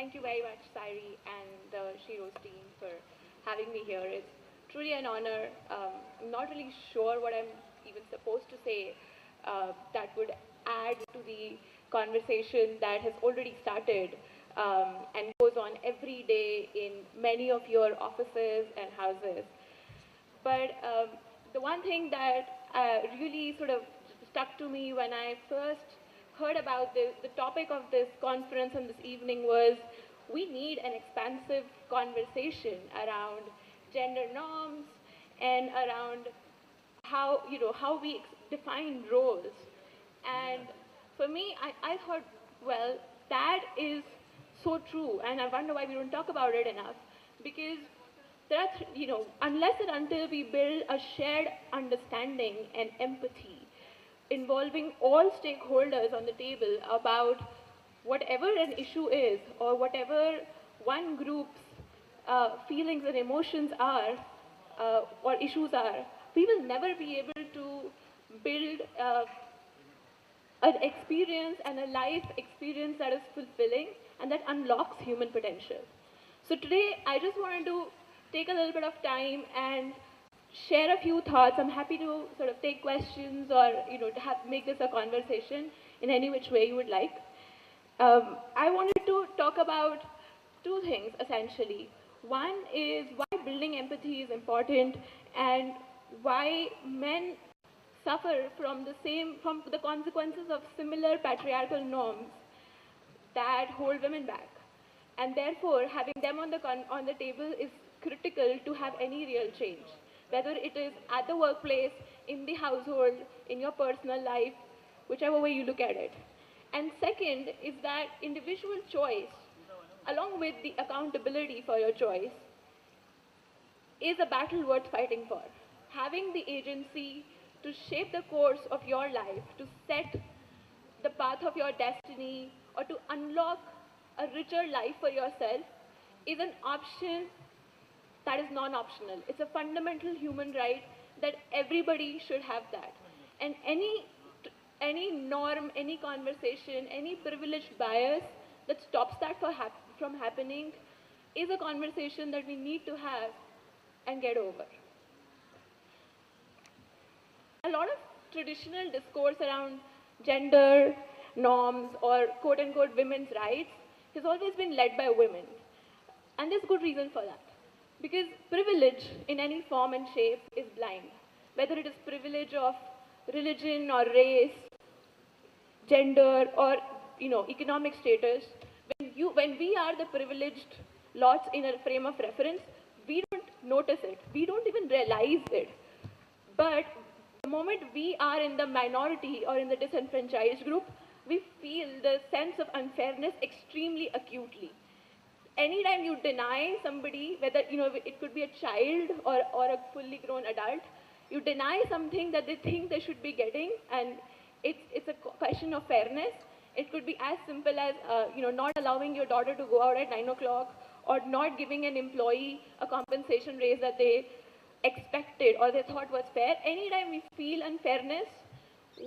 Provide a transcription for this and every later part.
Thank you very much, Sairi and the Shiro's team for having me here. It's truly an honor. I'm not really sure what I'm even supposed to say that would add to the conversation that has already started and goes on every day in many of your offices and houses. But the one thing that really sort of stuck to me when I first heard about the topic of this conference and this evening was we need an expansive conversation around gender norms and around how we define roles. And for me, I thought, well, that is so true, and I wonder why we don't talk about it enough. Because there are, unless and until we build a shared understanding and empathy involving all stakeholders on the table about whatever an issue is or whatever one group's feelings and emotions are or issues are, we will never be able to build an experience and a life experience that is fulfilling and that unlocks human potential. So today, I just wanted to take a little bit of time and share a few thoughts. I'm happy to sort of take questions or to make this a conversation in any which way you would like. I wanted to talk about two things essentially. One is why building empathy is important and why men suffer from the consequences of similar patriarchal norms that hold women back. And therefore, having them on the table is critical to have any real change, whether it is at the workplace, in the household, in your personal life, whichever way you look at it. And second is that individual choice, along with the accountability for your choice, is a battle worth fighting for. Having the agency to shape the course of your life, to set the path of your destiny, or to unlock a richer life for yourself is an option that is non-optional. It's a fundamental human right that everybody should have that. And any norm, any conversation, any privileged bias that stops that from happening is a conversation that we need to have and get over. A lot of traditional discourse around gender norms or quote unquote women's rights has always been led by women. And there's good reason for that. Because privilege in any form and shape is blind. Whether it is privilege of religion or race, gender or economic status, when we are the privileged lots in a frame of reference, we don't notice it. We don't even realize it. But the moment we are in the minority or in the disenfranchised group, we feel the sense of unfairness extremely acutely. Anytime you deny somebody, whether it could be a child or a fully grown adult, you deny something that they think they should be getting, and it's a question of fairness. It could be as simple as not allowing your daughter to go out at 9 o'clock, or not giving an employee a compensation raise that they expected or they thought was fair. Anytime we feel unfairness,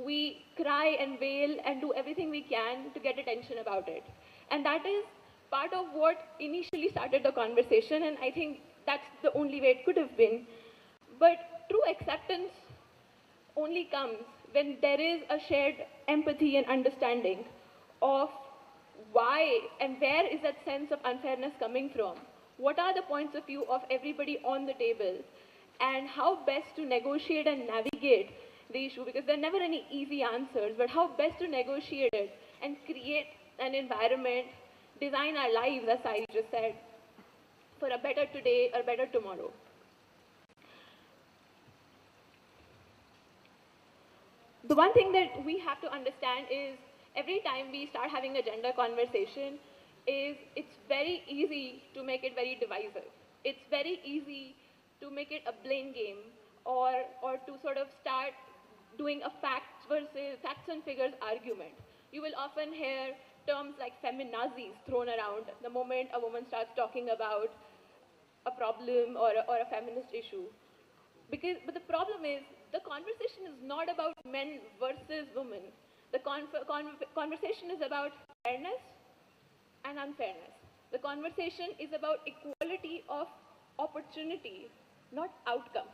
we cry and wail and do everything we can to get attention about it. And that is part of what initially started the conversation, and I think that's the only way it could have been. But true acceptance only comes when there is a shared empathy and understanding of why and where is that sense of unfairness coming from. What are the points of view of everybody on the table, and how best to negotiate and navigate the issue, because there are never any easy answers, but how best to negotiate it and create an environment, design our lives, as I just said, for a better today or better tomorrow. The one thing that we have to understand is every time we start having a gender conversation, it's very easy to make it very divisive. It's very easy to make it a blame game, or to sort of start doing a facts and figures argument. You will often hear terms like feminazis thrown around the moment a woman starts talking about a problem or a feminist issue. But the problem is, the conversation is not about men versus women. The conversation is about fairness and unfairness. The conversation is about equality of opportunity, not outcome.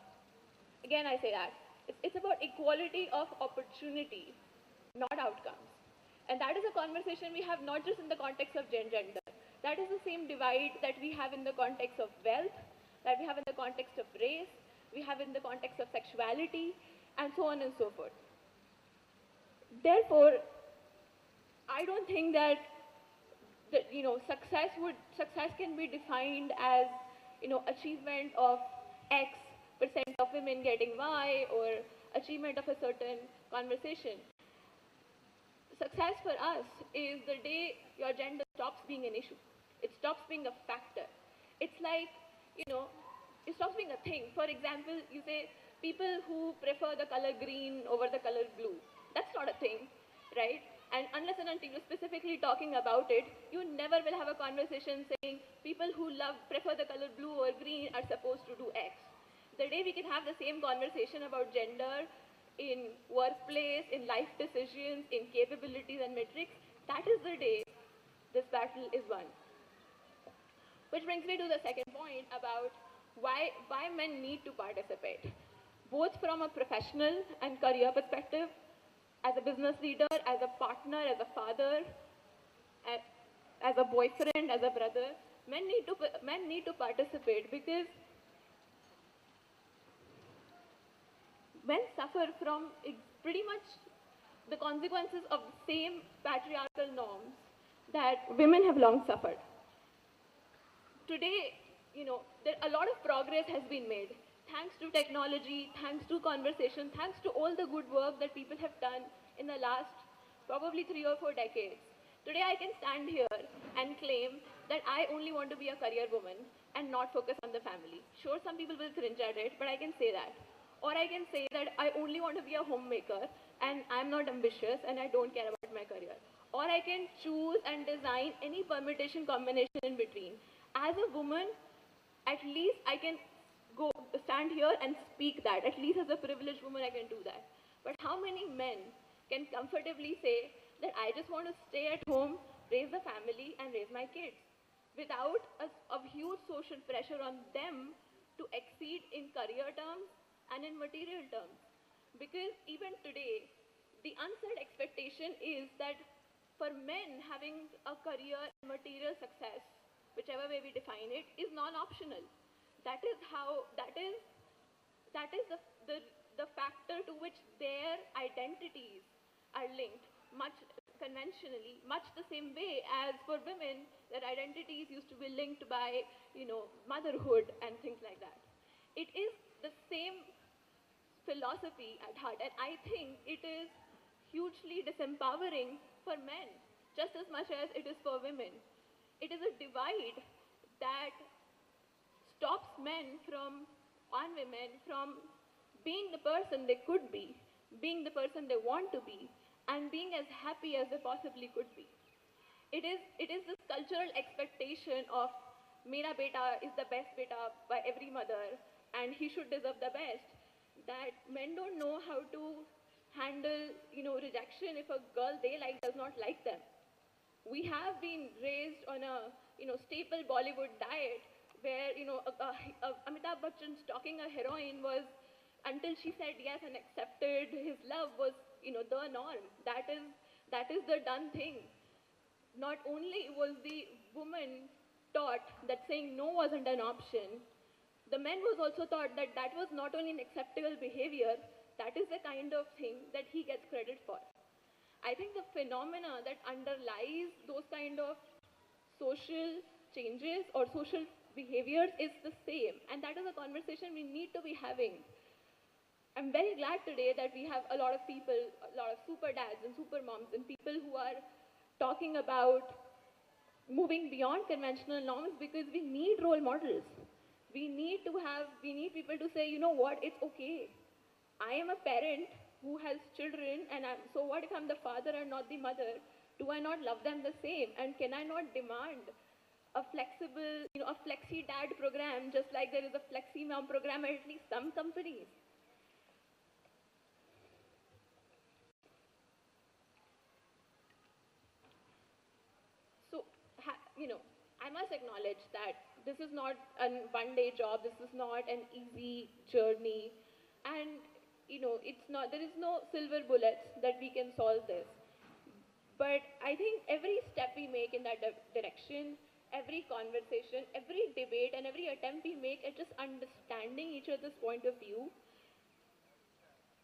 Again, I say that. It's about equality of opportunity, not outcomes. And that is a conversation we have not just in the context of gender. That is the same divide that we have in the context of wealth, that we have in the context of race, we have in the context of sexuality, and so on and so forth. Therefore, I don't think that success can be defined as achievement of X percent of women getting Y or achievement of a certain conversation. Success for us is the day your gender stops being an issue. It stops being a factor. It's like, it stops being a thing. For example, you say people who prefer the color green over the color blue. That's not a thing, right? And unless and until you're specifically talking about it, you never will have a conversation saying people who prefer the color blue or green are supposed to do X. The day we can have the same conversation about gender in workplace, in life decisions, in capabilities and metrics, that is the day this battle is won. Which brings me to the second point about why men need to participate, both from a professional and career perspective, as a business leader, as a partner, as a father, as a boyfriend, as a brother. Men need to participate because men suffer from pretty much the consequences of the same patriarchal norms that women have long suffered. Today, a lot of progress has been made. Thanks to technology, thanks to conversation, thanks to all the good work that people have done in the last probably 3 or 4 decades. Today I can stand here and claim that I only want to be a career woman and not focus on the family. Sure, some people will cringe at it, but I can say that. Or I can say that I only want to be a homemaker and I'm not ambitious and I don't care about my career. Or I can choose and design any permutation combination in between. As a woman, at least I can stand here and speak that. At least as a privileged woman, I can do that. But how many men can comfortably say that I just want to stay at home, raise a family, and raise my kids without a huge social pressure on them to exceed in career terms and in material terms? Because even today, the unsaid expectation is that for men, having a career and material success, whichever way we define it, is non-optional. That is the factor to which their identities are linked, much conventionally, much the same way as for women, their identities used to be linked by, motherhood and things like that. It is the same philosophy at heart, and I think it is hugely disempowering for men, just as much as it is for women. It is a divide that stops men and women from being the person they could be, being the person they want to be, and being as happy as they possibly could be. It is this cultural expectation of Mera beta is the best beta by every mother and he should deserve the best, that men don't know how to handle, rejection if a girl they like does not like them. We have been raised on a staple Bollywood diet where Amitabh Bachchan stalking a heroine was, until she said yes and accepted his love, was the norm. That is the done thing. Not only was the woman taught that saying no wasn't an option, the man was also taught that that was not only an acceptable behavior, that is the kind of thing that he gets credit for. I think the phenomena that underlies those kind of social changes or social behaviors is the same, and that is a conversation we need to be having. I'm very glad today that we have a lot of people, a lot of super dads and super moms and people who are talking about moving beyond conventional norms, because we need role models. We need people to say, you know what, it's okay. I am a parent who has children, and so what if I'm the father and not the mother? Do I not love them the same? And can I not demand a flexible, a flexi dad program, just like there is a flexi mom program at least some companies? So, I must acknowledge that this is not a one-day job. This is not an easy journey, and it's not. There is no silver bullets that we can solve this. But I think every step we make in that direction, every conversation, every debate, and every attempt we make at just understanding each other's point of view,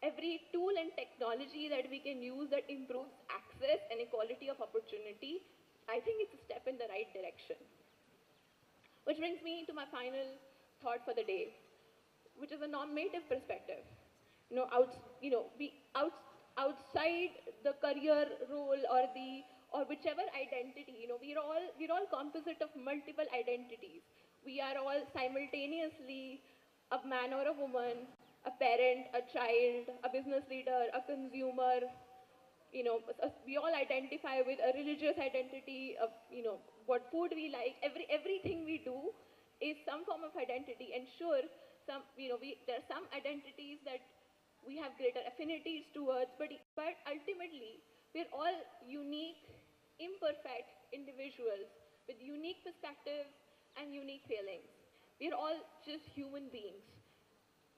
every tool and technology that we can use that improves access and equality of opportunity, I think it's a step in the right direction. Which brings me to my final thought for the day, which is a normative perspective. Outside the career role or whichever identity, we're all composite of multiple identities. We are all simultaneously a man or a woman, a parent, a child, a business leader, a consumer. We all identify with a religious identity of, what food we like. Everything we do is some form of identity. And sure, there are some identities that we have greater affinities towards, but ultimately, we're all unique, imperfect individuals with unique perspectives and unique feelings. We're all just human beings,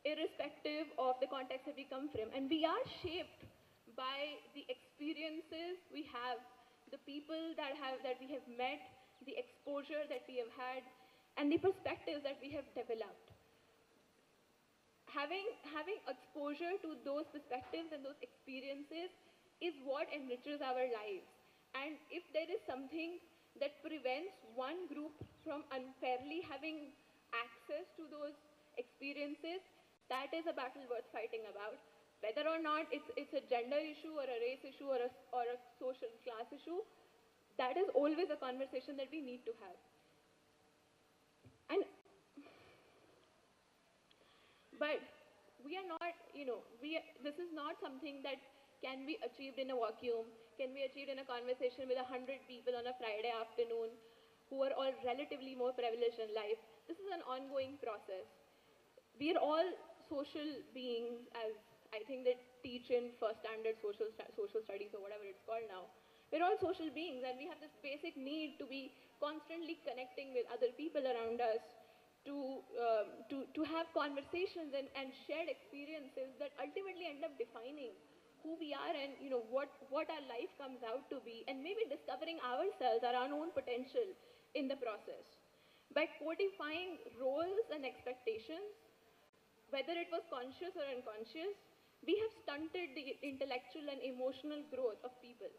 irrespective of the context that we come from. And we are shaped by the experiences we have, the people that we have met, the exposure that we have had, and the perspectives that we have developed. Having exposure to those perspectives and those experiences is what enriches our lives. And if there is something that prevents one group from unfairly having access to those experiences, that is a battle worth fighting about. Whether or not it's a gender issue or a race issue or a social class issue, that is always a conversation that we need to have. And but we are not, this is not something that can be achieved in a vacuum, can be achieved in a conversation with 100 people on a Friday afternoon who are all relatively more privileged in life. This is an ongoing process. We are all social beings, as I think they teach in first standard social studies or whatever it's called now. We're all social beings, and we have this basic need to be constantly connecting with other people around us, to have conversations and shared experiences that ultimately end up defining who we are and what our life comes out to be, and maybe discovering ourselves, our own potential in the process. By codifying roles and expectations, whether it was conscious or unconscious, we have stunted the intellectual and emotional growth of people.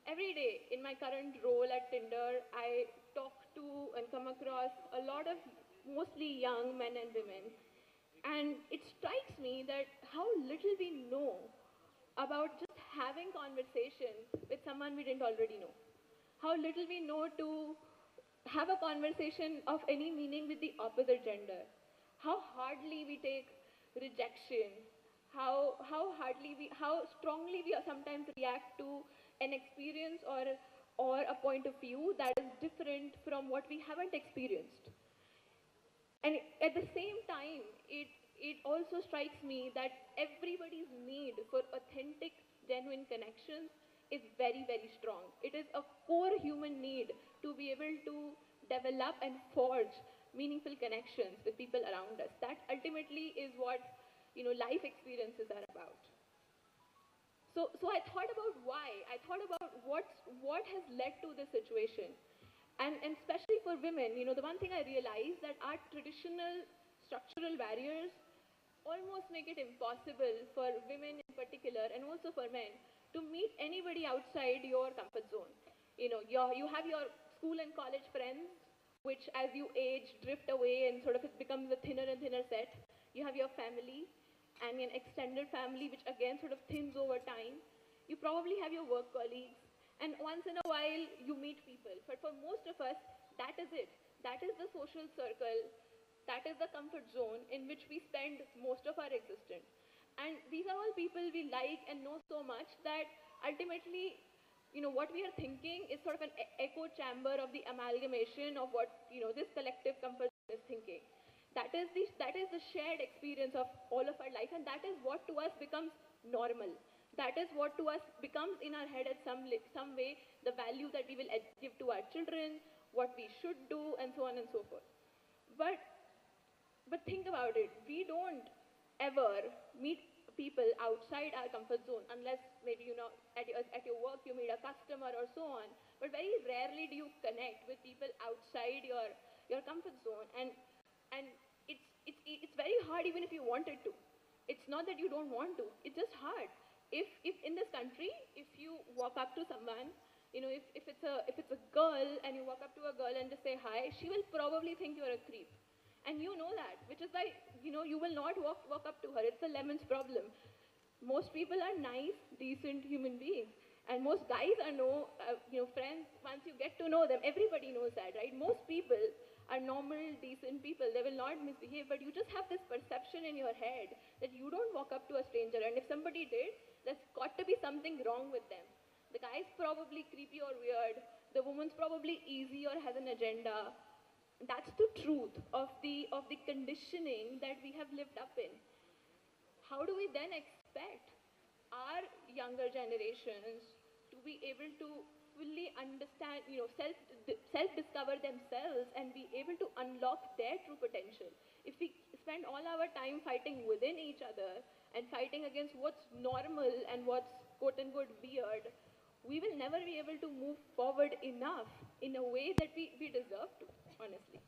Every day in my current role at Tinder, I talk to and come across a lot of mostly young men and women. And it strikes me that how little we know about just having conversation with someone we didn't already know. How little we know to have a conversation of any meaning with the opposite gender. How hardly we take rejection. How strongly we sometimes react to an experience or a point of view that is different from what we haven't experienced. And at the same time, it also strikes me that everybody's need for authentic, genuine connections is very, very strong. It is a core human need to be able to develop and forge meaningful connections with people around us. That ultimately is what life experiences are about. So I thought about why. I thought about what has led to this situation. And especially for women, the one thing I realized that our traditional structural barriers almost make it impossible for women in particular, and also for men, to meet anybody outside your comfort zone. You have your school and college friends, which as you age drift away and sort of it becomes a thinner and thinner set. You have your family and an extended family, which again sort of thins over time. You probably have your work colleagues, and once in a while you meet people. But for most of us, that is it. That is the social circle, that is the comfort zone in which we spend most of our existence. And these are all people we like and know so much that ultimately, what we are thinking is sort of an echo chamber of the amalgamation of what, this collective comfort zone is thinking. That is the shared experience of all of our life, and that is what to us becomes normal. That is what to us becomes in our head at some way the value that we will give to our children, what we should do, and so on and so forth. But but think about it. We don't ever meet people outside our comfort zone unless maybe at your work you meet a customer or so on. But very rarely do you connect with people outside your comfort zone. And it's very hard even if you wanted to. It's not that you don't want to. It's just hard. If in this country, if you walk up to someone, if it's a girl and you walk up to a girl and just say hi, she will probably think you're a creep. And you know that, which is why you will not walk up to her. It's a lemon's problem. Most people are nice, decent human beings, and most guys are friends. Once you get to know them, everybody knows that, right? Most people are normal, decent people. They will not misbehave, but you just have this perception in your head that you don't walk up to a stranger, and if somebody did, there's got to be something wrong with them. The guy's probably creepy or weird. The woman's probably easy or has an agenda. That's the truth of the conditioning that we have lived up in. How do we then expect our younger generations to be able to fully understand, self discover themselves and be able to unlock their true potential? If we spend all our time fighting within each other and fighting against what's normal and what's quote unquote weird, we will never be able to move forward enough in a way that we deserve to, honestly.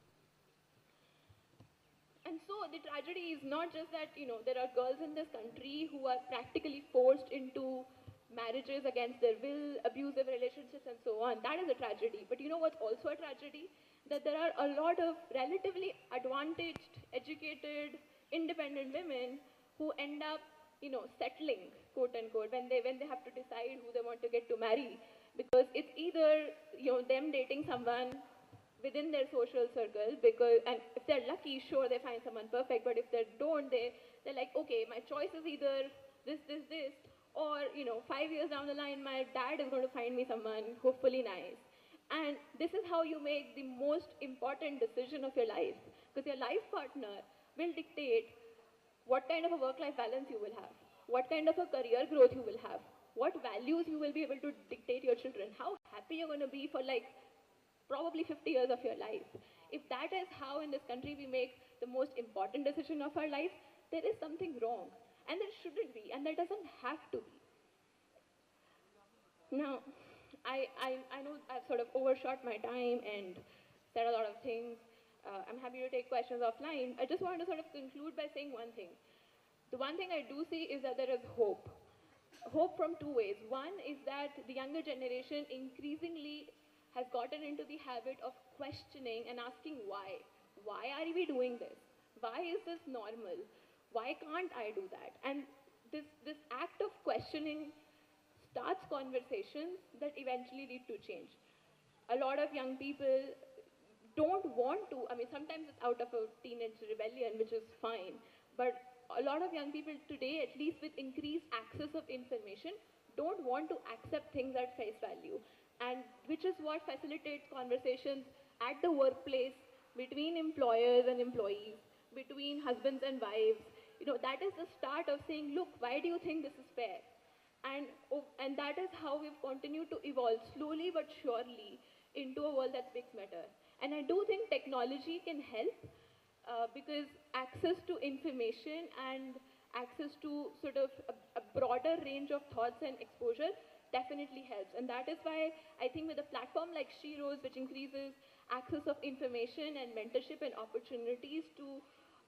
And so the tragedy is not just that, there are girls in this country who are practically forced into marriages against their will, abusive relationships, and so on. That is a tragedy. But you know what's also a tragedy? That there are a lot of relatively advantaged, educated, independent women who end up, settling, quote unquote, when they have to decide who they want to get to marry. Because it's either, them dating someone within their social circle, because and if they're lucky, sure, they find someone perfect. But if they don't, they're like, okay, my choice is either this, or 5 years down the line, my dad is going to find me someone hopefully nice. And this is how you make the most important decision of your life, because your life partner will dictate what kind of a work-life balance you will have, what kind of a career growth you will have, what values you will be able to dictate your children, how happy you're going to be for like probably 50 years of your life. If that is how in this country we make the most important decision of our life, there is something wrong. And there shouldn't be, and there doesn't have to be. Now, I know I've sort of overshot my time and said a lot of things. I'm happy to take questions offline. I just wanted to sort of conclude by saying one thing. The one thing I do see is that there is hope. Hope from two ways. One is that the younger generation increasingly has gotten into the habit of questioning and asking why. Why are we doing this? Why is this normal? Why can't I do that? And this act of questioning starts conversations that eventually lead to change. A lot of young people don't want to, I mean, sometimes it's out of a teenage rebellion, which is fine, but a lot of young people today, at least with increased access of information, don't want to accept things at face value. And which is what facilitates conversations at the workplace between employers and employees, between husbands and wives. That is the start of saying, look, why do you think this is fair? And that is how we've continued to evolve slowly but surely into a world that speaks better. And I do think technology can help, because access to information and access to sort of a broader range of thoughts and exposure definitely helps. And that is why I think with a platform like She Rose, which increases access of information and mentorship and opportunities to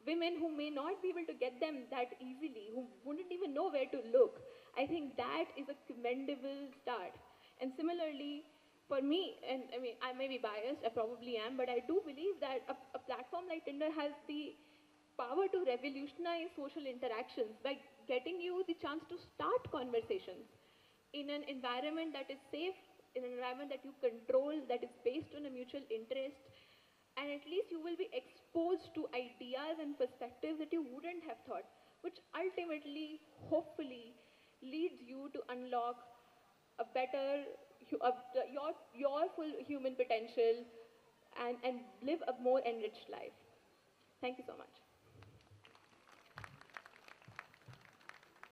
women who may not be able to get them that easily, who wouldn't even know where to look, I think that is a commendable start. And similarly, for me, and I mean, I may be biased, I probably am, but I do believe that a platform like Tinder has the power to revolutionize social interactions by getting you the chance to start conversations in an environment that is safe, in an environment that you control, that is based on a mutual interest, and at least you will be exposed to ideas and perspectives that you wouldn't have thought, which ultimately, hopefully, leads you to unlock a better, your full human potential and live a more enriched life. Thank you so much.